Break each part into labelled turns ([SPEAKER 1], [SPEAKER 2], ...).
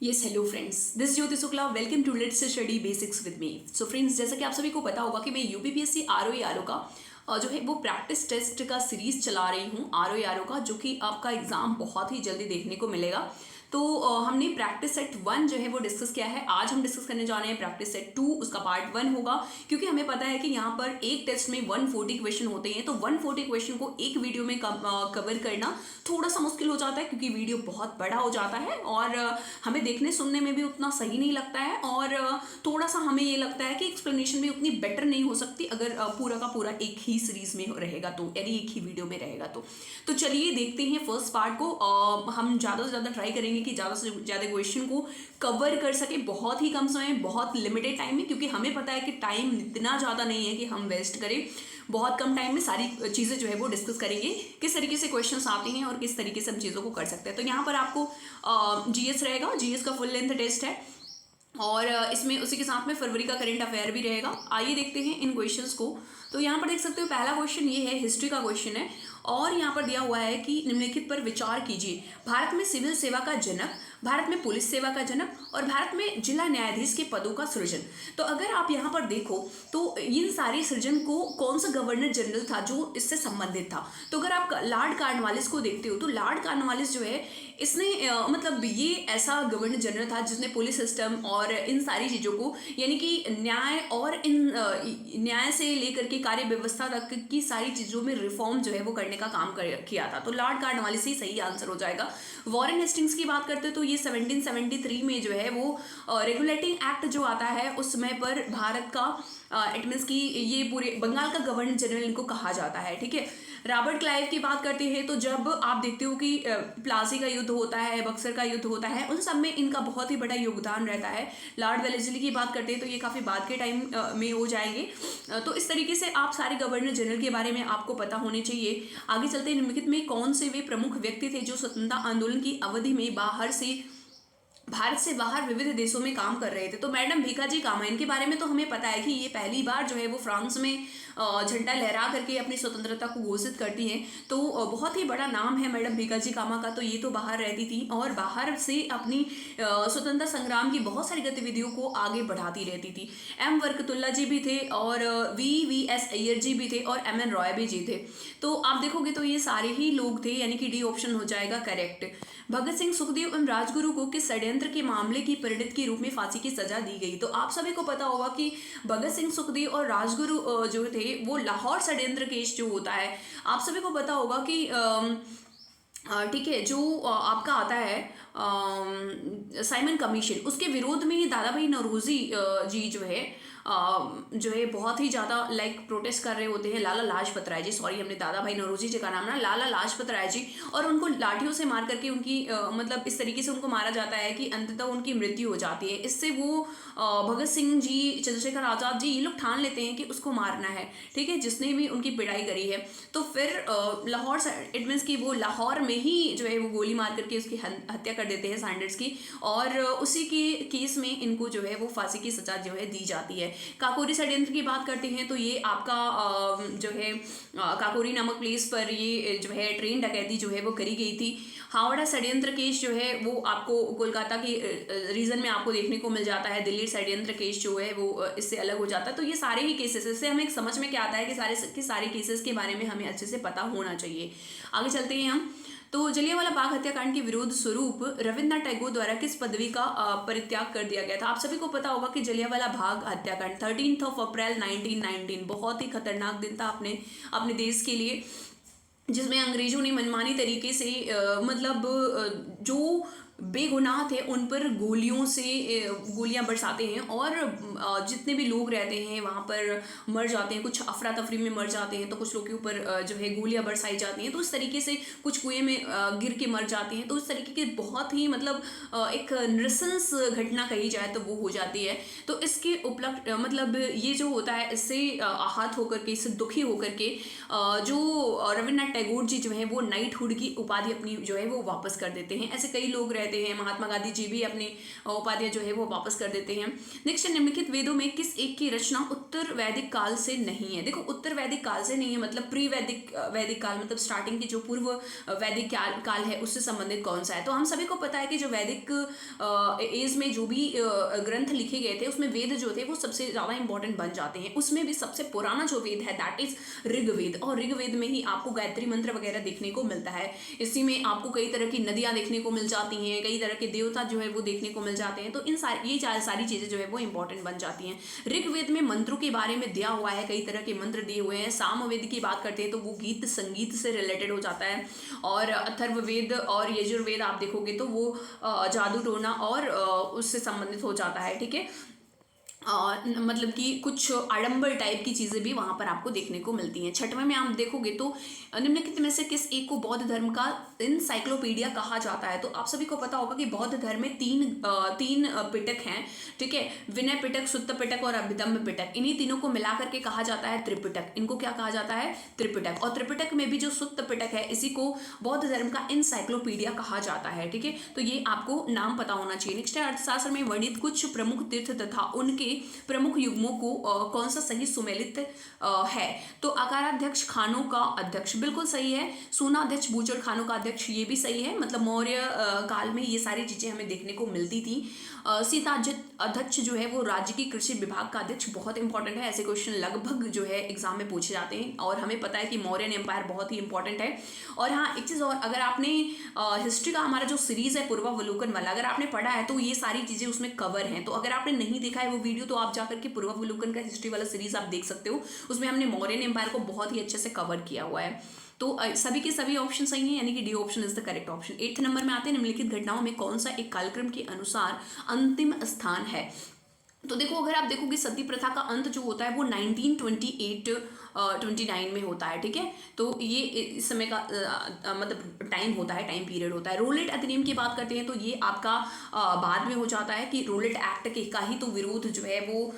[SPEAKER 1] Yes hello friends, this Jyoti Shukla. Welcome to let's study basics with me. So friends, जैसा कि आप सभी को पता होगा कि मैं यूपीपीएससी आरओ आरओ का जो है वो प्रैक्टिस टेस्ट का सीरीज चला रही हूँ आरओ आरओ का, जो कि आपका एग्जाम बहुत ही जल्दी देखने को मिलेगा। तो हमने प्रैक्टिस सेट 1 जो है वो डिस्कस किया है। आज हम डिस्कस करने जा रहे हैं प्रैक्टिस सेट 2, उसका पार्ट 1 होगा, क्योंकि हमें पता है कि यहाँ पर एक टेस्ट में 140 क्वेश्चन होते हैं। तो 140 क्वेश्चन को एक वीडियो में कवर करना थोड़ा सा मुश्किल हो जाता है, क्योंकि वीडियो बहुत बड़ा हो जाता है और हमें देखने सुनने में भी उतना सही नहीं लगता है, और थोड़ा सा हमें ये लगता है कि एक्सप्लेनेशन भी उतनी बेटर नहीं हो सकती अगर पूरा का पूरा एक ही सीरीज में रहेगा, तो यानी एक ही वीडियो में रहेगा। तो चलिए देखते हैं फर्स्ट पार्ट को। हम ज़्यादा से ज़्यादा ट्राई करेंगे कि ज़्यादा से ज़्यादा क्वेश्चन को कवर कर सके बहुत ही कम समय में, बहुत लिमिटेड टाइम में, क्योंकि हमें पता है कि टाइम इतना ज़्यादा नहीं है कि हम वेस्ट करें। बहुत कम टाइम में सारी चीज़ें जो है वो डिस्कस करेंगे, किस तरीके से क्वेश्चंस आते हैं और किस तरीके से हम चीज़ों को कर सकते हैं। तो यहाँ पर आपको जीएस रहेगा, जीएस का फुल लेंथ टेस्ट है, और इसमें उसी के साथ में फरवरी का करंट अफेयर भी रहेगा। आइए देखते हैं इन क्वेश्चंस को। तो यहाँ पर देख सकते हो पहला क्वेश्चन ये है, हिस्ट्री का क्वेश्चन है, और यहाँ पर दिया हुआ है कि निम्नलिखित पर विचार कीजिए। भारत में सिविल सेवा का जनक, भारत में पुलिस सेवा का जनक और भारत में जिला न्यायाधीश के पदों का सृजन। तो अगर आप यहाँ पर देखो तो इन सारे सृजन को कौन सा गवर्नर जनरल था जो इससे संबंधित था। तो अगर आप लॉर्ड कॉर्नवालिस को देखते हो तो लॉर्ड कॉर्नवालिस जो है इसने मतलब ये ऐसा गवर्नर जनरल था जिसने पुलिस सिस्टम और इन सारी चीज़ों को, यानी कि न्याय और इन न्याय से लेकर के कार्य व्यवस्था तक की सारी चीज़ों में रिफॉर्म जो है वो करने का काम किया था। तो लॉर्ड कॉर्नवालिस ही सही आंसर हो जाएगा। वॉरेन हेस्टिंग्स की बात करते तो ये 1773 में जो है वो रेगुलेटिंग एक्ट जो आता है उस समय पर भारत का इट मीन्स कि ये पूरे बंगाल का गवर्नर जनरल इनको कहा जाता है। ठीक है। रॉबर्ट क्लाइव की बात करते हैं तो जब आप देखते हो कि प्लासी का युद्ध होता है, बक्सर का युद्ध होता है, उन सब में इनका बहुत ही बड़ा योगदान रहता है। लॉर्ड वेलेस्ली की बात करते हैं तो ये काफ़ी बाद के टाइम में हो जाएंगे। तो इस तरीके से आप सारे गवर्नर जनरल के बारे में आपको पता होने चाहिए। आगे चलते हैं, निम्नलिखित में कौन से वे प्रमुख व्यक्ति थे जो स्वतंत्रता आंदोलन की अवधि में भारत से बाहर विविध देशों में काम कर रहे थे। तो मैडम भीखाजी कामा, इनके बारे में तो हमें पता है कि ये पहली बार जो है वो फ्रांस में झंडा लहरा करके अपनी स्वतंत्रता को घोषित करती हैं। तो बहुत ही बड़ा नाम है मैडम भीखाजी कामा का। तो ये तो बाहर रहती थी और बाहर से अपनी स्वतंत्रता संग्राम की बहुत सारी गतिविधियों को आगे बढ़ाती रहती थी। एम वर्कतुल्ला जी भी थे, और वी एस अय्यर जी भी थे, और एम एन रॉय भी जी थे। तो आप देखोगे तो ये सारे ही लोग थे, यानी कि डी ऑप्शन हो जाएगा करेक्ट। भगत सिंह, सुखदेव एवं राजगुरु को किस षड्यंत्र के मामले की परिणत के रूप में फांसी की सजा दी गई। तो आप सभी को पता होगा कि भगत सिंह, सुखदेव और राजगुरु जो थे वो लाहौर षड्यंत्र केस जो होता है, आप सभी को पता होगा कि ठीक है, जो आपका आता है साइमन कमीशन, उसके विरोध में दादा भाई नौरोजी जी जो है बहुत ही ज़्यादा प्रोटेस्ट कर रहे होते हैं। लाला लाजपत राय जी, सॉरी हमने दादा भाई नौरोजी जी का नाम ना, लाला लाजपत राय जी, और उनको लाठियों से मार करके उनकी मतलब इस तरीके से उनको मारा जाता है कि अंततः उनकी मृत्यु हो जाती है। इससे वो भगत सिंह जी, चंद्रशेखर आज़ाद जी, ये लोग ठान लेते हैं कि उसको मारना है, ठीक है, जिसने भी उनकी पिटाई करी है। तो फिर लाहौर, इट मीन्स कि वो लाहौर में ही जो है वो गोली मार करके उसकी हत्या कर देते हैं सैंडर्स की, और उसी के केस में इनको जो है वो फांसी की सजा जो है दी जाती है। काकोरी षड्यंत्र की बात करते हैं तो ये आपका जो है काकोरी नामक प्लेस पर ये जो है ट्रेन डकैती जो है वो करी गई थी। हावड़ा षड्यंत्र केस जो है वो आपको कोलकाता के रीजन में आपको देखने को मिल जाता है। दिल्ली षड्यंत्र केस जो है वो इससे अलग हो जाता है। तो ये सारे ही केसेस, इससे हमें समझ में क्या आता है कि सारे केसेस के बारे में हमें अच्छे से पता होना चाहिए। आगे चलते हैं हम। तो जलियांवाला बाग हत्याकांड के विरोध स्वरूप रविन्द्रनाथ टैगोर द्वारा किस पदवी का परित्याग कर दिया गया था। आप सभी को पता होगा कि जलियांवाला बाग हत्याकांड 13 अप्रैल 1919 बहुत ही खतरनाक दिन था अपने देश के लिए, जिसमें अंग्रेजों ने मनमानी तरीके से जो बेगुनाह थे उन पर गोलियां बरसाते हैं, और जितने भी लोग रहते हैं वहाँ पर मर जाते हैं। कुछ अफरा तफरी में मर जाते हैं, तो कुछ लोग के ऊपर जो है गोलियां बरसाई जाती हैं। तो इस तरीके से कुछ कुएं में गिर के मर जाते हैं। तो इस तरीके की बहुत ही एक नृशंस घटना कही जाए तो वो हो जाती है। तो इसके उपलक्ष्य ये जो होता है, इससे आहत होकर के, इससे दुखी होकर के जो रविन्द्रनाथ टैगोर जी जो है वो नाइटहुड की उपाधि अपनी जो है वो वापस कर देते हैं। ऐसे कई लोग रहते कहते हैं। महात्मा गांधी जी भी अपनी उपाधियां जो है वो वापस कर देते हैं। नेक्स्ट, निम्नलिखित वेदों में किस एक की रचना उत्तर वैदिक काल से नहीं है? देखो उत्तर वैदिक काल से नहीं है मतलब प्री वैदिक वैदिक काल मतलब स्टार्टिंग की जो पूर्व वैदिक काल है उससे संबंधित कौन सा है? तो हम सभी को पता है कि जो वैदिक एज में जो भी ग्रंथ लिखे गए थे उसमें वेद जो थे वो सबसे ज़्यादा इंपॉर्टेंट बन जाते हैं। उसमें भी सबसे पुराना जो वेद है दैट इज ऋग्वेद, और ऋग्वेद में ही आपको गायत्री मंत्र वगैरह देखने को मिलता है। इसी में आपको कई तरह की नदियाँ देखने को मिल जाती हैं, कई तरह के देवता जो है वो देखने को मिल जाते हैं। तो इन सारी सारी चीज़ें जो है वो इंपॉर्टेंट बन जाती हैं। ऋग्वेद में मंत्रों के बारे में दिया हुआ है, कई तरह के मंत्र दिए हुए हैं। सामवेद की बात करते हैं तो वो गीत संगीत से रिलेटेड हो जाता है, और अथर्ववेद और यजुर्वेद आप देखोगे तो वो जादू टोना और उससे संबंधित हो जाता है। ठीक है, मतलब कि कुछ आडंबर टाइप की चीज़ें भी वहाँ पर आपको देखने को मिलती हैं। छठवें में आप देखोगे तो निम्नलिखित में से किस एक को बौद्ध धर्म का इनसाइक्लोपीडिया कहा जाता है? तो आप सभी को पता होगा कि बौद्ध धर्म में तीन पिटक हैं। ठीक है, विनय पिटक, सुत्त पिटक और अभिधम्म पिटक। इन्हीं तीनों को मिला करके कहा जाता है त्रिपिटक। इनको क्या कहा जाता है? त्रिपिटक। और त्रिपिटक में भी जो सुत्त पिटक है इसी को बौद्ध धर्म का इनसाइक्लोपीडिया कहा जाता है। ठीक है, तो ये आपको नाम पता होना चाहिए। नेक्स्ट है, अर्थशास्त्र में वर्णित कुछ प्रमुख तीर्थ तथा उनके प्रमुख युग्मों को कौन सा सही सुमेलित है? तो अकाराध्यक्ष खानों का अध्यक्ष बिल्कुल सही है। सूनाध्यक्ष बूचड़ खानों का अध्यक्ष ये भी सही है। मतलब मौर्य काल में ये सारी चीजें हमें देखने को मिलती थी। सीता अध्यक्ष जो है वो राज्य की कृषि विभाग का अध्यक्ष, बहुत इंपॉर्टेंट है। ऐसे क्वेश्चन लगभग जो है एग्जाम में पूछे जाते हैं, और हमें पता है कि मौर्यन एम्पायर बहुत ही इंपॉर्टेंट है। और हाँ, एक चीज़ और, अगर आपने हिस्ट्री का हमारा जो सीरीज है पूर्वावलोकन वाला अगर आपने पढ़ा है तो ये सारी चीज़ें उसमें कवर हैं। तो अगर आपने नहीं देखा है वो वीडियो तो आप जाकर के पूर्वावलोकन का हिस्ट्री वाला सीरीज आप देख सकते हो। उसमें हमने मौर्यन एम्पायर को बहुत ही अच्छे से कवर किया हुआ है। तो सभी के सभी ऑप्शन सही हैं, यानी कि D option is the correct option. 8th number में आते हैं, निम्नलिखित घटनाओं में कौन सा एक कालक्रम के अनुसार अंतिम स्थान है? तो देखो, अगर आप देखोगे सती प्रथा का अंत जो होता है वो 1928-29 में होता है। ठीक है, तो ये इस समय का मतलब टाइम होता है, टाइम पीरियड होता है। रोलेट अधिनियम की बात करते हैं तो ये आपका बाद में हो जाता है कि रोलेट एक्ट के का ही तो विरोध जो है वो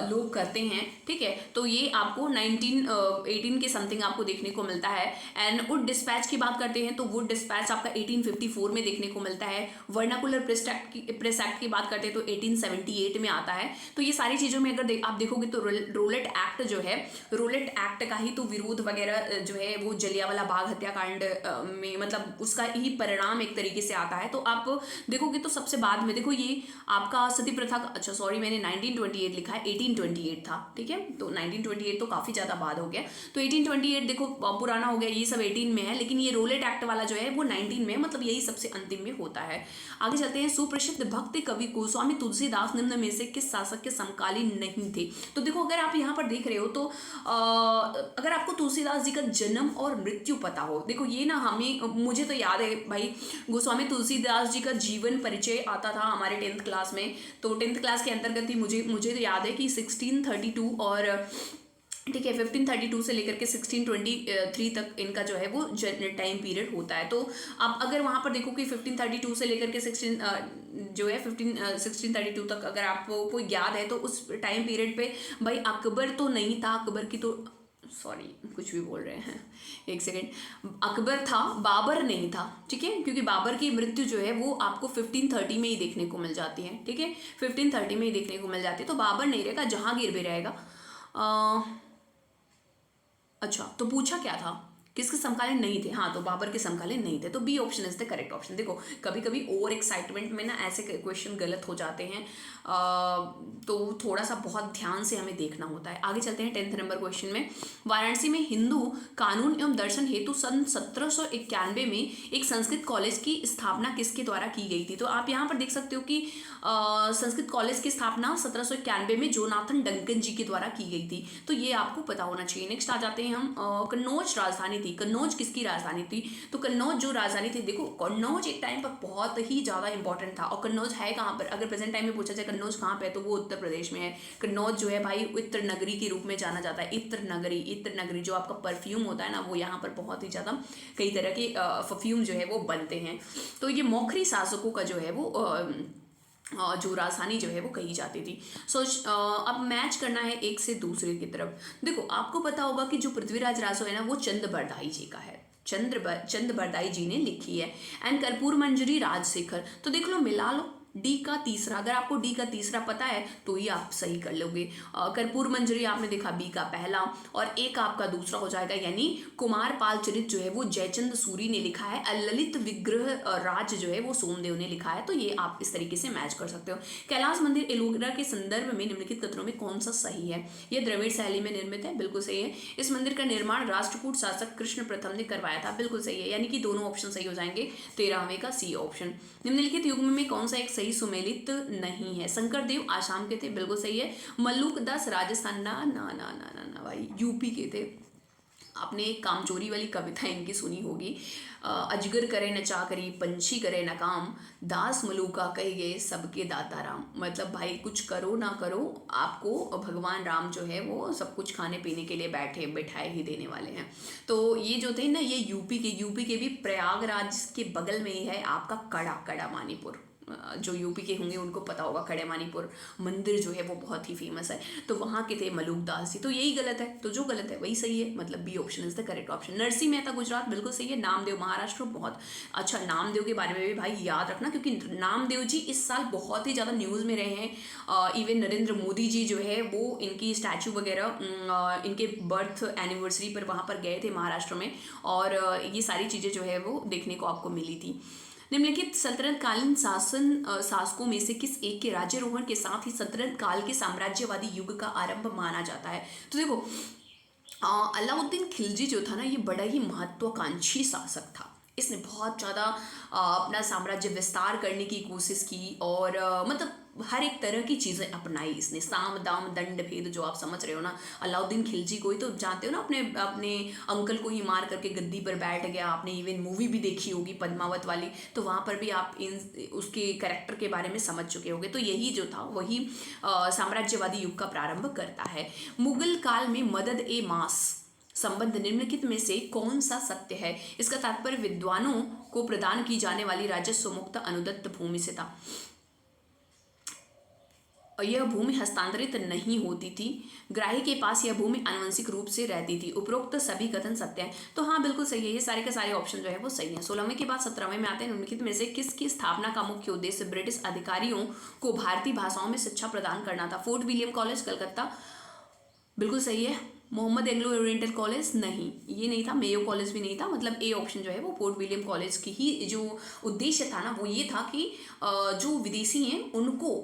[SPEAKER 1] लोग करते हैं। ठीक है, तो ये आपको 1918 के समथिंग आपको देखने को मिलता है। एंड वुड डिस्पैच की बात करते हैं तो वुड डिस्पैच आपका 1854 में देखने को मिलता है। वर्नाकुलर प्रेस एक्ट की बात करते हैं तो 1878 में आता है। तो ये सारी चीज़ों में अगर आप देखोगे तो रोलेट एक्ट जो है, रोलेट एक्ट का ही तो विरोध वगैरह जो है वो जलियांवाला बाग हत्याकांड में मतलब उसका ही परिणाम एक तरीके से आता है। तो आप देखोगे तो सबसे बाद में देखो ये आपका सती प्रथा का, अच्छा सॉरी मैंने 1928 लिखा है, 1828 था। ठीक है, तो 1928 तो काफ़ी ज़्यादा बाद हो गया। तो 1828 देखो पुराना हो गया, ये सब 18 में है, लेकिन ये रोलेट एक्ट वाला जो है वो 19 में, मतलब यही सबसे अंतिम में होता है। आगे चलते हैं, सुप्रसिद्ध भक्त कवि गोस्वामी तुलसीदास निम्न में से किस शासक के समकालीन नहीं थे? तो देखो, अगर आप यहाँ पर देख रहे हो तो अगर आपको तुलसीदास जी का जन्म और मृत्यु पता हो, देखो ये ना मुझे तो याद है भाई, गोस्वामी तुलसीदास जी का जीवन परिचय आता था हमारे 10th क्लास में। तो 10th क्लास के अंतर्गत ही मुझे तो याद है कि 1632 और ठीक है 1532 से लेकर के 1623 तक इनका जो है वो टाइम पीरियड होता है। तो आप अगर वहाँ पर देखो कि 1532 से लेकर के 1632 तक अगर आपको याद है तो उस टाइम पीरियड पे भाई अकबर तो नहीं था, अकबर की तो सॉरी कुछ भी बोल रहे हैं, एक सेकेंड, अकबर था, बाबर नहीं था। ठीक है, क्योंकि बाबर की मृत्यु जो है वो आपको 1530 में ही देखने को मिल जाती है। ठीक है, 1530 में ही देखने को मिल जाती है। तो बाबर नहीं रहेगा, जहांगीर भी रहेगा। अच्छा, तो पूछा क्या था, किसके समकालीन नहीं थे? हाँ, तो बाबर के समकालीन नहीं थे, तो B option is the correct option. देखो कभी कभी ओवर एक्साइटमेंट में ना ऐसे क्वेश्चन गलत हो जाते हैं, तो थोड़ा सा बहुत ध्यान से हमें देखना होता है। आगे चलते हैं 10th नंबर क्वेश्चन में, वाराणसी में हिंदू कानून एवं दर्शन हेतु सन 1791 में एक संस्कृत कॉलेज की स्थापना किसके द्वारा की गई थी? तो आप यहाँ पर देख सकते हो कि संस्कृत कॉलेज की स्थापना 1791 में जोनाथन डंकन जी के द्वारा की गई थी। तो ये आपको पता होना चाहिए। नेक्स्ट आ जाते हैं हम, कन्नौज राजधानी थी। कन्नौज किसकी राजधानी थी? तो कन्नौज जो राजधानी थी, देखो कन्नौज एक टाइम पर बहुत ही ज़्यादा इंपॉर्टेंट था। और कन्नौज है कहाँ पर? अगर प्रेजेंट टाइम में पूछा जाए कन्नौज कहाँ पे है तो वो उत्तर प्रदेश में है। कन्नौज जो है भाई इत्र नगरी के रूप में जाना जाता है। इत्र नगरी जो आपका परफ्यूम होता है ना, वो यहाँ पर बहुत ही ज़्यादा कई तरह के परफ्यूम जो है वो बनते हैं। तो ये मौखरी शासकों का जो है वो जो राजधानी जो है वो कही जाती थी। अब मैच करना है एक से दूसरे की तरफ। देखो आपको पता होगा कि जो पृथ्वीराज राजो है ना वो चंद बरदाई जी का है। चंद बरदाई जी ने लिखी है। एंड कर्पूर मंजरी राजशेखर। तो देख लो, मिला लो डी का तीसरा, अगर आपको डी का तीसरा पता है तो ही आप सही कर लोगे। कर्पूर मंजरी आपने देखा बी का पहला, और एक आपका दूसरा हो जाएगा, यानी कुमार पाल चरित जो है वो जयचंद सूरी ने लिखा है। ललित विग्रह राज जो है वो सोमदेव ने लिखा है। तो ये आप इस तरीके से मैच कर सकते हो। कैलाश मंदिर एलोरा के संदर्भ में निम्नलिखित कथनों में कौन सा सही है? ये द्रविड़ शैली में निर्मित है, बिल्कुल सही है। इस मंदिर का निर्माण राष्ट्रकूट शासक कृष्ण प्रथम ने करवाया था, बिल्कुल सही है, यानी कि दोनों ऑप्शन सही हो जाएंगे। 13वें का सी ऑप्शन। निम्नलिखित युग्म में कौन सा एक सही सुमेलित नहीं है? शंकरदेव आसाम के थे, बिल्कुल सही है। मल्लुक दास राजस्थान, ना ना ना ना ना ना भाई, यूपी के थे। आपने एक कामचोरी वाली कविता इनकी सुनी होगी, अजगर करे न चाकरी, पंछी करे न काम, दास मलूका कह गए सबके दाता राम। मतलब भाई कुछ करो ना करो, आपको भगवान राम जो है वो सब कुछ खाने पीने के लिए बैठाए ही देने वाले हैं। तो ये जो थे ना, ये यूपी के भी प्रयागराज के बगल में ही है आपका कड़ा मानीपुर। जो यूपी के होंगे उनको पता होगा, खड़े मानीपुर मंदिर जो है वो बहुत ही फेमस है। तो वहाँ के थे मलूक दास जी। तो यही गलत है, तो जो गलत है वही सही है, मतलब B option is the correct option. Narsinh Mehta Gujarat, बिल्कुल सही है। नामदेव महाराष्ट्र, बहुत अच्छा। नामदेव के बारे में भी भाई याद रखना, क्योंकि नामदेव जी इस साल बहुत ही ज़्यादा न्यूज़ में रहे हैं। इवन नरेंद्र मोदी जी जो है वो इनकी स्टैचू वगैरह, इनके बर्थ एनिवर्सरी पर वहाँ पर गए थे महाराष्ट्र में, और ये सारी चीज़ें जो है वो देखने को आपको मिली थी। निम्नलिखित सल्तनत कालीन शासकों में से किस एक के राज्यारोहण के साथ ही सल्तनत काल के साम्राज्यवादी युग का आरंभ माना जाता है? तो देखो, अलाउद्दीन खिलजी जो था ना, ये बड़ा ही महत्वाकांक्षी शासक था। इसने बहुत ज़्यादा अपना साम्राज्य विस्तार करने की कोशिश की, और मतलब हर एक तरह की चीज़ें अपनाई इसने। साम दाम दंड भेद, जो आप समझ रहे हो ना, अलाउद्दीन खिलजी को ही तो जानते हो ना, अपने अंकल को ही मार करके गद्दी पर बैठ गया। आपने इवन मूवी भी देखी होगी पद्मावत वाली, तो वहाँ पर भी आप उसके कैरेक्टर के बारे में समझ चुके होंगे। तो यही जो था वही साम्राज्यवादी युग का प्रारंभ करता है। मुगल काल में मदद ए मास संबंध निम्नलिखित में से कौन सा सत्य है? इसका तात्पर्य विद्वानों को प्रदान की जाने वाली राजस्व मुक्त अनुदत्त भूमि से था। यह भूमि हस्तांतरित नहीं होती थी, ग्राही के पास यह भूमि आनुवंशिक रूप से रहती थी। उपरोक्त सभी कथन सत्य हैं। तो हाँ, बिल्कुल सही है, ये सारे के सारे ऑप्शन जो है वो सही है। 16वें के बाद 17वें में आते हैं। निम्नलिखित में से किसकी स्थापना का मुख्य उद्देश्य ब्रिटिश अधिकारियों को भारतीय भाषाओं में शिक्षा प्रदान करना था? फोर्ट विलियम कॉलेज कलकत्ता, बिल्कुल सही है। मोहम्मद एंग्लो ओरिएंटल कॉलेज, नहीं, ये नहीं था। मेयो कॉलेज भी नहीं था। मतलब ए ऑप्शन जो है वो फोर्ट विलियम कॉलेज की ही जो उद्देश्य था ना, वो ये था कि जो विदेशी हैं उनको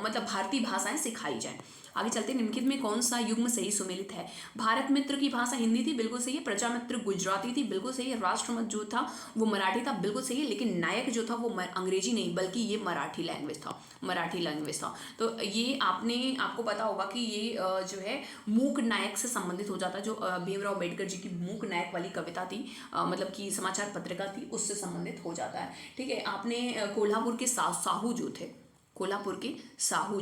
[SPEAKER 1] मतलब भारतीय भाषाएं सिखाई जाएं। आगे चलते हैं। निम्नलिखित में कौन सा युग्म सही सुमेलित है? भारत मित्र की भाषा हिंदी थी, बिल्कुल सही है। प्रजा मित्र गुजराती थी, बिल्कुल सही है। राष्ट्रमत जो था वो मराठी था, बिल्कुल सही है। लेकिन नायक जो था वो अंग्रेजी नहीं, बल्कि ये मराठी लैंग्वेज था। तो ये आपको पता होगा कि ये जो है मूक नायक से संबंधित हो जाता है। जो भीमराव अम्बेडकर जी की मूक नायक वाली कविता थी, मतलब कि समाचार पत्रिका थी, उससे संबंधित हो जाता है। ठीक है। आपने कोल्हापुर के साहू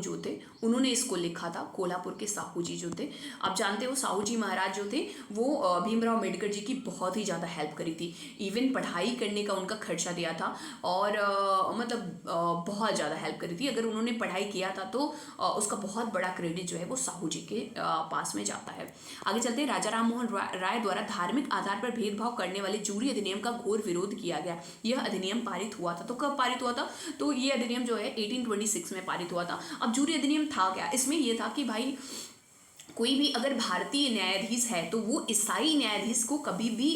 [SPEAKER 1] जो थे उन्होंने इसको लिखा था। कोल्हापुर के साहू जी जो थे, आप जानते हो साहू जी महाराज जो थे वो भीमराव अम्बेडकर जी की बहुत ही ज़्यादा हेल्प करी थी। इवन पढ़ाई करने का उनका खर्चा दिया था, और बहुत ज़्यादा हेल्प करी थी। अगर उन्होंने पढ़ाई किया था तो उसका बहुत बड़ा क्रेडिट जो है वो साहू जी के पास में जाता है। आगे चलते हैं। राजा राम मोहन राय द्वारा धार्मिक आधार पर भेदभाव करने वाले जूरी अधिनियम का घोर विरोध किया गया। यह अधिनियम पारित हुआ था, तो कब पारित हुआ था? तो ये अधिनियम जो है 1826 में पारित हुआ था। अब जूरी अधिनियम था क्या? इसमें यह था कि भाई कोई भी अगर भारतीय न्यायाधीश है तो वो ईसाई न्यायाधीश को कभी भी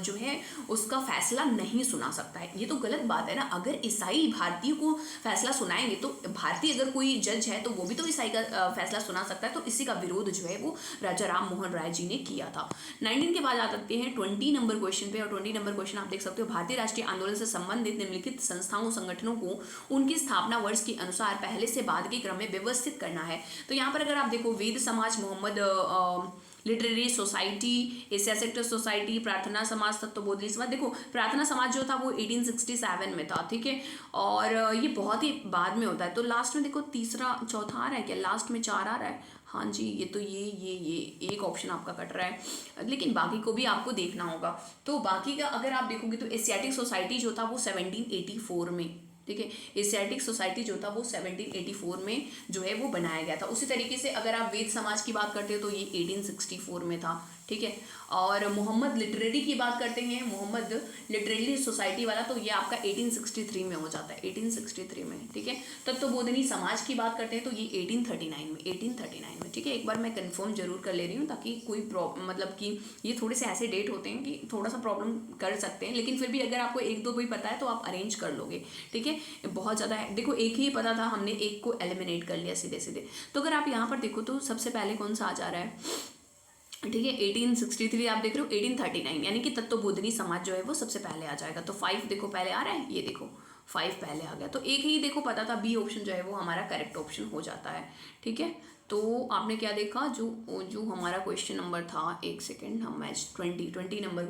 [SPEAKER 1] जो है उसका फैसला नहीं सुना सकता है। ये तो गलत बात है ना। अगर ईसाई भारतीय को फैसला सुनाएंगे तो भारतीय अगर कोई जज है तो वो भी तो ईसाई का फैसला सुना सकता है। तो इसी का विरोध जो है वो राजा राम मोहन राय जी ने किया था। 19 के बाद आ सकते हैं 20 नंबर क्वेश्चन पे, और 20 नंबर क्वेश्चन आप देख सकते हो। भारतीय राष्ट्रीय आंदोलन से संबंधित निम्नलिखित संस्थाओं संगठनों को उनकी स्थापना वर्ष के अनुसार पहले से बाद के क्रम में व्यवस्थित करना है। तो यहाँ पर अगर आप देखो, Veda Samaj, Mohammed literary society, Asia sector society, Prarthana Samaj, Tattvabodhini समाज। देखो प्रार्थना समाज जो था वो 1867 में था, ठीक है, और ये बहुत ही बाद में होता है। तो लास्ट में देखो तीसरा चौथा आ रहा है क्या? लास्ट में 4 आ रहा है। हाँ जी, ये तो ये एक ऑप्शन आपका कट रहा है, लेकिन बाकी को भी आपको देखना होगा। तो बाकी का अगर आप देखोगे तो एशियाटिक सोसाइटी जो था वो 1784 में, ठीक है, एशियाटिक सोसाइटी जो था वो 1784 में जो है वो बनाया गया था। उसी तरीके से अगर आप वेद समाज की बात करते हो तो ये 1864 में था, ठीक है। और मोहम्मद लिटरेरी की बात करते हैं, मोहम्मद लिटरेरी सोसाइटी वाला, तो ये आपका 1863 में हो जाता है, 1863 में, ठीक है। तत्वबोधिनी समाज की बात करते हैं तो ये 1839 में, ठीक है। एक बार मैं कंफर्म जरूर कर ले रही हूँ ताकि कोई मतलब कि ये थोड़े से ऐसे डेट होते हैं कि थोड़ा सा प्रॉब्लम कर सकते हैं, लेकिन फिर भी अगर आपको एक दो भी पता है तो आप अरेंज कर लोगे, ठीक है। बहुत ज़्यादा है, देखो एक ही पता था, हमने एक को एलिमिनेट कर लिया सीधे सीधे। तो अगर आप यहाँ पर देखो तो सबसे पहले कौन सा आ जा रहा है, ठीक है, 1863 आप देख रहे हो, 1839 यानी कि तत्वबोधिनी समाज जो है वो सबसे पहले आ जाएगा। तो 5 देखो पहले आ रहा है, ये देखो 5 पहले आ गया, तो एक ही देखो पता था, बी ऑप्शन जो है वो हमारा करेक्ट ऑप्शन हो जाता है, ठीक है। तो आपने क्या देखा, जो हमारा क्वेश्चन नंबर था, एक सेकेंड, हम मैच 20 नंबर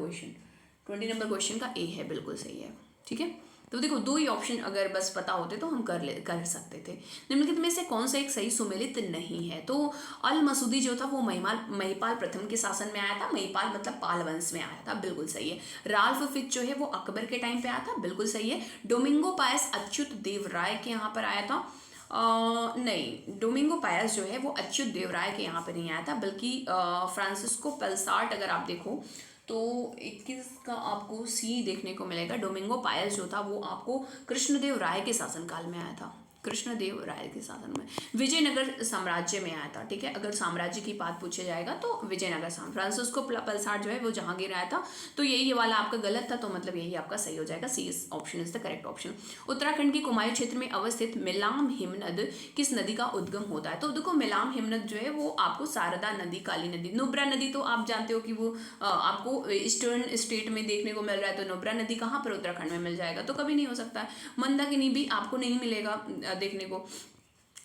[SPEAKER 1] क्वेश्चन का ए है, बिल्कुल सही है, ठीक है। तो देखो दो ही ऑप्शन अगर बस पता होते तो हम कर सकते थे। निम्नलिखित में से कौन सा एक सही सुमेलित नहीं है, तो अल मसूदी जो था वो महिपाल प्रथम के शासन में आया था, महिपाल मतलब पाल वंश में आया था, बिल्कुल सही है। राल्फ फिच जो है वो अकबर के टाइम पे आया था, बिल्कुल सही है। डोमिंगो पायस अच्युत देव राय के यहाँ पर आया था, नहीं, डोमिंगो पायस जो है वो अच्युत देव राय के यहाँ पर नहीं आया था, बल्कि फ्रांसिस्को पेल्सार्ट अगर आप देखो तो 21 का आपको सी देखने को मिलेगा। डोमिंगो पायस जो था वो आपको कृष्णदेव राय के शासनकाल में आया था, कृष्णदेव राय के शासन में, विजयनगर साम्राज्य में आया था, ठीक है। अगर साम्राज्य की बात पूछे जाएगा तो विजयनगर फ्रांसिस्को पेल्सार्ट जो है वो जहांगीर आया था, तो यही वाला आपका गलत था, तो मतलब यही आपका सही हो जाएगा, C option is the correct option. Uttarakhand के कुमायूं क्षेत्र में अवस्थित मिलाम हिमनद किस नदी का उद्गम होता है, तो देखो मिलाम हिमनद जो है वो आपको शारदा नदी, काली नदी, नुब्रा नदी तो आप जानते हो कि वो आपको ईस्टर्न स्टेट में देखने को मिल रहा है, तो नुब्रा नदी कहाँ पर उत्तराखंड में मिल जाएगा, तो कभी नहीं हो सकता। मंदाकिनी भी आपको नहीं मिलेगा देखने को।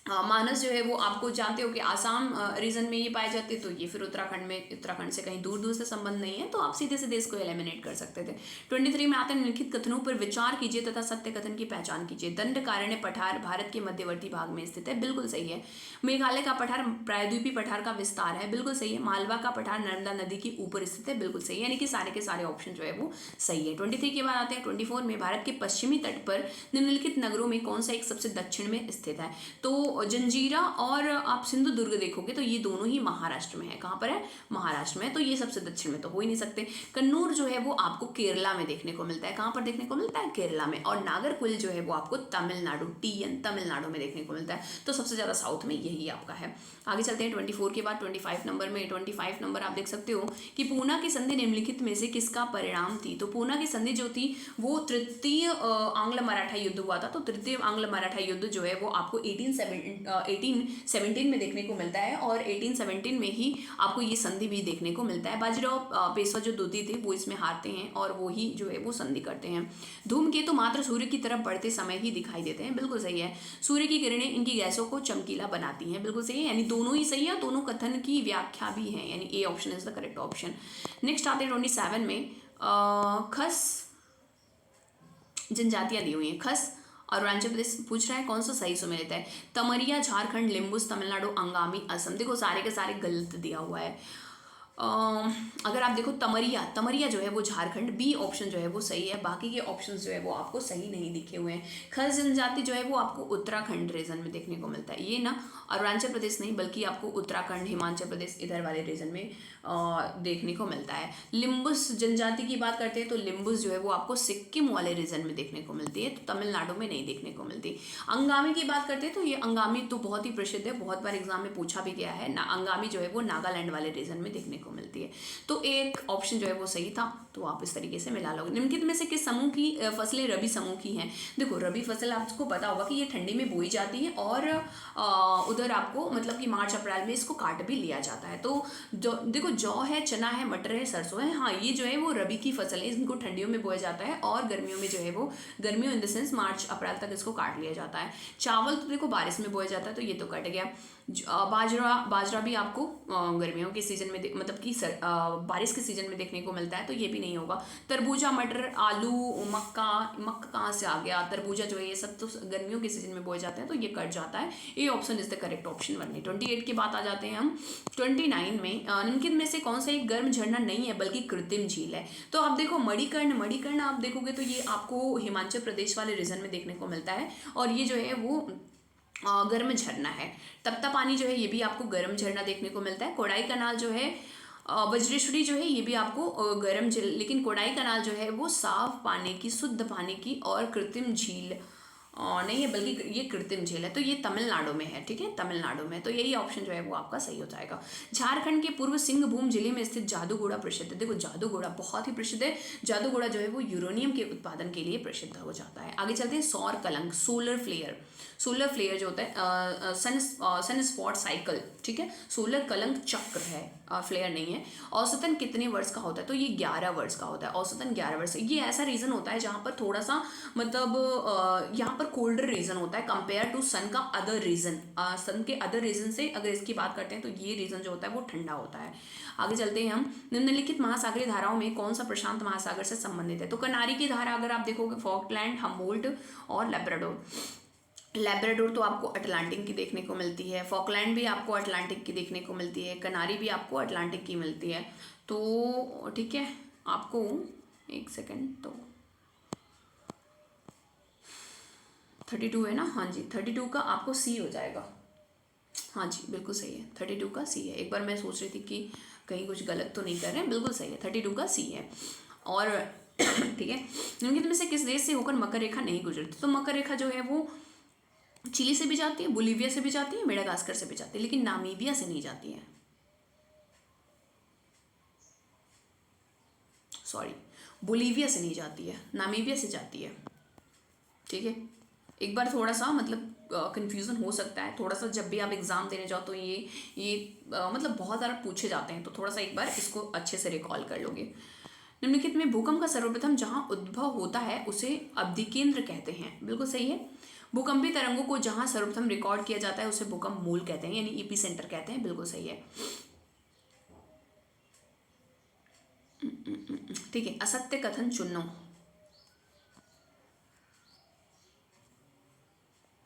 [SPEAKER 1] मानस जो है वो आपको जानते हो कि आसाम रीजन में ये पाए जाते, तो ये फिर उत्तराखंड से कहीं दूर दूर से संबंध नहीं है, तो आप सीधे सीधे इसको एलिमिनेट कर सकते थे। 23 में आते हैं, निम्नलिखित कथनों पर विचार कीजिए तथा सत्य कथन की पहचान कीजिए। दंडकारण्य पठार भारत के मध्यवर्ती भाग में स्थित है, बिल्कुल सही है। मेघालय का पठार प्रायद्वीपीय पठार का विस्तार है, बिल्कुल सही है। मालवा का पठार नर्मदा नदी के ऊपर स्थित है, बिल्कुल सही है, यानी कि सारे के सारे ऑप्शन जो है वो सही है। 23 के बाद आते हैं 24 में, भारत के पश्चिमी तट पर निम्नलिखित नगरों में कौन सा एक सबसे दक्षिण में स्थित है, तो जंजीरा और आप सिंधु दुर्ग देखोगे तो ये दोनों ही महाराष्ट्र में है, कहाँ पर है, महाराष्ट्र में, तो ये सबसे दक्षिण में तो हो ही नहीं सकते। कन्नूर जो है वो आपको केरला में देखने को मिलता है, कहाँ पर देखने को मिलता है, केरला में। और नागरकुल जो है वो आपको तमिलनाडु, तमिलनाडु में देखने को मिलता है, तो सबसे ज्यादा साउथ में यही आपका है। आगे चलते हैं 24 के बाद 25 नंबर में। 25 नंबर आप देख सकते हो कि पूना की संधि निम्नलिखित में से किसका परिणाम थी, तो पूना की संधि जो थी वो तृतीय आंग्ल मराठा युद्ध हुआ था, तो तृतीय आंग्ल मराठा युद्ध जो है वो आपको 1817 में देखने को मिलता है, और 1817 में ही आपको ये संधि भी देखने को मिलता है। बाजीराव पेशवा जो दूती थे वो इसमें हारते हैं और वो ही जो है वो संधि करते हैं। धूमकेतु मात्र सूर्य की तरफ बढ़ते समय ही दिखाई देते हैं, बिल्कुल सही है। सूर्य की किरणें इनकी गैसों को चमकीला बनाती हैं, बिल्कुल सही है, यानी दोनों ही सही है, दोनों कथन की व्याख्या भी है, यानी A option is the correct option. Next आते हैं 27 में, खस जनजातियां दी हुई हैं, खस अरुणाचल प्रदेश पूछ रहा है कौन सा सही सुमेलित है, तमरिया झारखंड, लिम्बुस तमिलनाडु, अंगामी असम, देखो सारे के सारे गलत दिया हुआ है। अगर आप देखो तमरिया जो है वो झारखंड, बी ऑप्शन जो है वो सही है, बाकी के ऑप्शंस जो है वो आपको सही नहीं दिखे हुए हैं। खस जनजाति जो है वो आपको उत्तराखंड रीजन में देखने को मिलता है, ये ना अरुणाचल प्रदेश नहीं बल्कि आपको उत्तराखंड, हिमाचल प्रदेश इधर वाले रीजन में देखने को मिलता है। लिम्बुस जनजाति की बात करते हैं तो लिम्बुस जो है वो आपको सिक्किम वाले रीजन में देखने को मिलती है, तो तमिलनाडु में नहीं देखने को मिलती। अंगामी की बात करते हैं तो ये अंगामी तो बहुत ही प्रसिद्ध है, बहुत बार एग्जाम में पूछा भी गया है ना, अंगामी जो है वो नागालैंड वाले रीजन में देखने को मिलती है, तो एक ऑप्शन जो है वो सही था, तो आप इस तरीके से मिला लोगे। निम्नलिखित में से किस समूह की फसलें रबी समूह की हैं, देखो रबी फसल आपको पता होगा कि ये ठंडी में बोई जाती है और उधर आपको मतलब कि मार्च अप्रैल में इसको काट भी लिया जाता है, तो जो देखो जौ है, चना है, मटर है, सरसों है, हाँ ये जो है वो रबी की फसल है, इनको ठंडियों में बोया जाता है और गर्मियों में जो है वो गर्मियों इन द सेंस मार्च अप्रैल तक इसको काट लिया जाता है। चावल तो देखो बारिश में बोया जाता है, तो ये तो कट गया। बाजरा भी आपको गर्मियों के सीजन में मतलब कि बारिश के सीजन में देखने को मिलता है, तो ये भी नहीं होगा। तरबूजा, मटर, आलू, मक्का कहाँ से आ गया, तरबूजा जो है ये सब तो गर्मियों के सीजन में बोए जाते हैं, तो ये कट जाता है, ये option is the correct option बनने। 28 की बात आ जाते हैं हम 29 में, निम्नलिखित में से कौन सा एक गर्म झरना नहीं है बल्कि कृत्रिम झील है, तो आप देखो मणिकर्ण आप देखोगे तो ये आपको हिमाचल प्रदेश वाले रीजन में देखने को मिलता है, और ये जो है वो गर्म झरना है। तप्ता पानी जो है ये भी आपको गर्म झरना देखने को मिलता है। कोडाई कनाल जो है वज्रेश्वरी जो है ये भी आपको गर्म झील, लेकिन कोडाई कनाल जो है वो साफ पानी की, शुद्ध पानी की और कृत्रिम झील नहीं है, बल्कि ये कृत्रिम झील है। तो ये तमिलनाडु में है, ठीक है, तमिलनाडु में। तो यही ऑप्शन जो है वो आपका सही हो जाएगा। झारखंड के पूर्व सिंहभूम जिले में स्थित जादूगोड़ा प्रसिद्ध है। देखो जादूगोड़ा बहुत ही प्रसिद्ध है। जादूगोड़ा जो है वो यूरेनियम के उत्पादन के लिए प्रसिद्ध हो जाता है। आगे चलते हैं, सौर कलंक, सोलर फ्लेयर। सोलर फ्लेयर जो होता है सन स्पॉट साइकिल, ठीक है। सोलर कलंक चक्र है, फ्लेयर नहीं है। औसतन कितने वर्ष का होता है? तो ये 11 वर्ष का होता है, औसतन 11 वर्ष। ये ऐसा रीजन होता है जहाँ पर थोड़ा सा मतलब यहाँ पर कोल्डर रीजन होता है कंपेयर टू सन का अदर रीजन। सन के अदर रीजन से अगर इसकी बात करते हैं तो ये रीजन जो होता है वो ठंडा होता है। आगे चलते हैं हम, निम्नलिखित महासागरीय धाराओं में कौन सा प्रशांत महासागर से संबंधित है? तो कनारी की धारा अगर आप देखोगे, फॉकलैंड, हम्बोल्ट और लेब्राडोर। लेब्राडोर तो आपको अटलांटिक की देखने को मिलती है, फॉकलैंड भी आपको अटलांटिक की देखने को मिलती है, कनारी भी आपको अटलांटिक की मिलती है। तो ठीक है, आपको एक सेकेंड, तो 32 है ना? हाँ जी, 32 का आपको सी हो जाएगा। हाँ जी बिल्कुल सही है, 32 का सी है। एक बार मैं सोच रही थी कि कहीं कुछ गलत तो नहीं कर रहे हैं, बिल्कुल सही है, 32 का सी है। और ठीक है, निम्नलिखित में से किस देश से होकर मकर रेखा नहीं गुजरती? तो मकर रेखा जो है वो चिली से भी जाती है, बोलीविया से भी जाती है, मेडागास्कर से भी जाती है, लेकिन नामीबिया से नहीं जाती है। सॉरी, बोलीविया से नहीं जाती है, नामीबिया से जाती है, ठीक है। एक बार थोड़ा सा मतलब कंफ्यूजन हो सकता है थोड़ा सा, जब भी आप एग्जाम देने जाओ तो ये मतलब बहुत ज़्यादा पूछे जाते हैं, तो थोड़ा सा एक बार इसको अच्छे से रिकॉल कर लोगे। निम्नलिखित में भूकंप का सर्वप्रथम जहां उद्भव होता है उसे अवधिकेंद्र कहते हैं। बिल्कुल सही है। भूकंपी तरंगों को जहां सर्वप्रथम रिकॉर्ड किया जाता है उसे भूकंप मूल कहते हैं, यानी ईपी सेंटर कहते हैं। बिल्कुल सही है, ठीक है। असत्य कथन चुनो,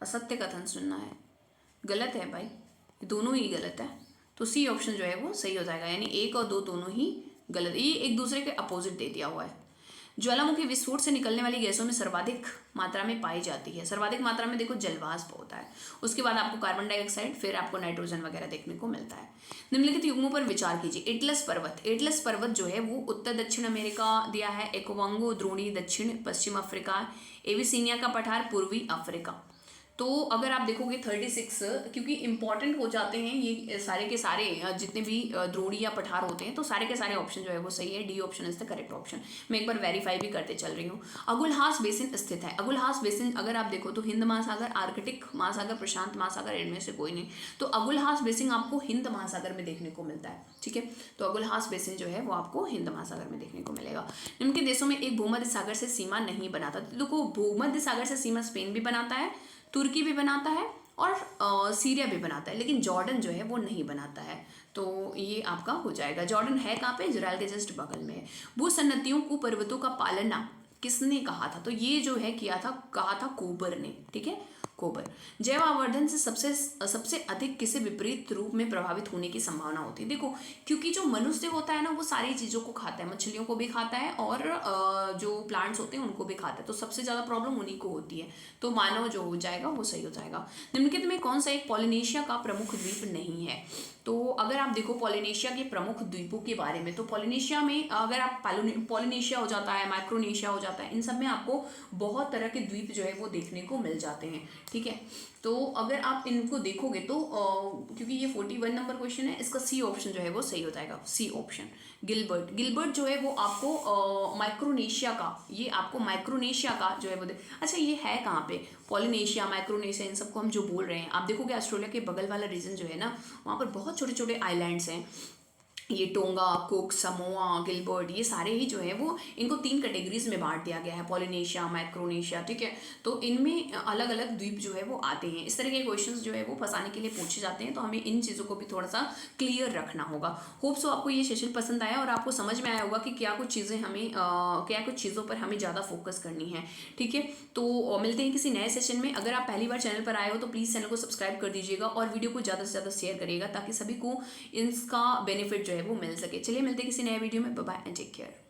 [SPEAKER 1] असत्य कथन सुनना है, गलत है भाई, दोनों ही गलत है। तो सी ऑप्शन जो है वो सही हो जाएगा, यानी 1 और 2 दोनों ही गलत, ये एक दूसरे के अपोजिट दे दिया हुआ है। ज्वालामुखी विस्फोट से निकलने वाली गैसों में सर्वाधिक मात्रा में पाई जाती है। सर्वाधिक मात्रा में देखो जलवाष्प होता है, उसके बाद आपको कार्बन डाइऑक्साइड, फिर आपको नाइट्रोजन वगैरह देखने को मिलता है। निम्नलिखित युग्मों पर विचार कीजिए। एटलस पर्वत, एटलस पर्वत जो है वो उत्तर दक्षिण अमेरिका दिया है, एकोवांगो द्रोणी दक्षिण पश्चिम अफ्रीका, एविसीनिया का पठार पूर्वी अफ्रीका। तो अगर आप देखोगे 36, क्योंकि इंपॉर्टेंट हो जाते हैं ये सारे के सारे जितने भी द्रोणी या पठार होते हैं, तो सारे के सारे ऑप्शन जो है वो सही है। D option is the correct option. मैं एक बार वेरीफाई भी करते चल रही हूँ। अगुलहास बेसिन स्थित है। अगुलहास बेसिन अगर आप देखो तो हिंद महासागर, आर्कटिक महासागर, प्रशांत महासागर, इनमें से कोई नहीं। तो अगुलहास बेसिन आपको हिंद महासागर में देखने को मिलता है, ठीक है। तो अगुलहास बेसिन जो है वो आपको हिंद महासागर में देखने को मिलेगा। निम्न के देशों में एक भूमध्य सागर से सीमा नहीं बनाता। देखो भूमध्य सागर से सीमा स्पेन भी बनाता है, तुर्की भी बनाता है और सीरिया भी बनाता है, लेकिन जॉर्डन जो है वो नहीं बनाता है। तो ये आपका हो जाएगा। जॉर्डन है कहाँ पे? इजराइल के जस्ट बगल में है। भूसन्नतियों को पर्वतों का पालना किसने कहा था? तो ये जो है कहा था कोबर ने, ठीक है, कोबर। जैव आवर्धन से सबसे अधिक किसे विपरीत रूप में प्रभावित होने की संभावना होती है? देखो क्योंकि जो मनुष्य होता है ना वो सारी चीज़ों को खाता है, मछलियों को भी खाता है और जो प्लांट्स होते हैं उनको भी खाता है, तो सबसे ज़्यादा प्रॉब्लम उन्हीं को होती है। तो मानव जो हो जाएगा वो सही हो जाएगा। निम्नलिखित में कौन सा एक पॉलिनेशिया का प्रमुख द्वीप नहीं है? तो अगर आप देखो पॉलिनेशिया के प्रमुख द्वीपों के बारे में, तो पॉलिनेशिया में अगर आप पॉलिनेशिया हो जाता है, माइक्रोनेशिया हो जाता है, इन सब में आपको बहुत तरह के द्वीप जो है वो देखने को मिल जाते हैं, ठीक है। तो अगर आप इनको देखोगे तो क्योंकि ये 41 नंबर क्वेश्चन है, इसका सी ऑप्शन जो है वो सही हो जाएगा, सी ऑप्शन। गिलबर्ट, गिलबर्ट जो है वो आपको माइक्रोनेशिया का, ये आपको माइक्रोनेशिया का जो है वो अच्छा ये है कहाँ पे? पॉलिनेशिया, माइक्रोनेशिया, इन सबको हम जो बोल रहे हैं, आप देखोगे ऑस्ट्रेलिया के बगल वाला रीजन जो है ना, वहाँ पर बहुत छोटे छोटे आइलैंड्स हैं। ये टोंगा, कुक, समोआ, गिलबर्ट, ये सारे ही जो है वो इनको 3 कैटेगरीज में बांट दिया गया है, पॉलिनेशिया, माइक्रोनेशिया, ठीक है। तो इनमें अलग अलग द्वीप जो है वो आते हैं। इस तरह के क्वेश्चंस जो है वो फंसाने के लिए पूछे जाते हैं, तो हमें इन चीज़ों को भी थोड़ा सा क्लियर रखना होगा। होप सो आपको ये सेशन पसंद आया और आपको समझ में आया होगा कि क्या कुछ चीज़ों पर हमें ज़्यादा फोकस करनी है, ठीक है। तो मिलते हैं किसी नए सेशन में। अगर आप पहली बार चैनल पर आए हो तो प्लीज़ चैनल को सब्सक्राइब कर दीजिएगा और वीडियो को ज़्यादा से ज़्यादा शेयर करिएगा ताकि सभी को इसका बेनिफिट जो है वो मिल सके। चलिए मिलते हैं किसी नए वीडियो में। Bye bye and take care.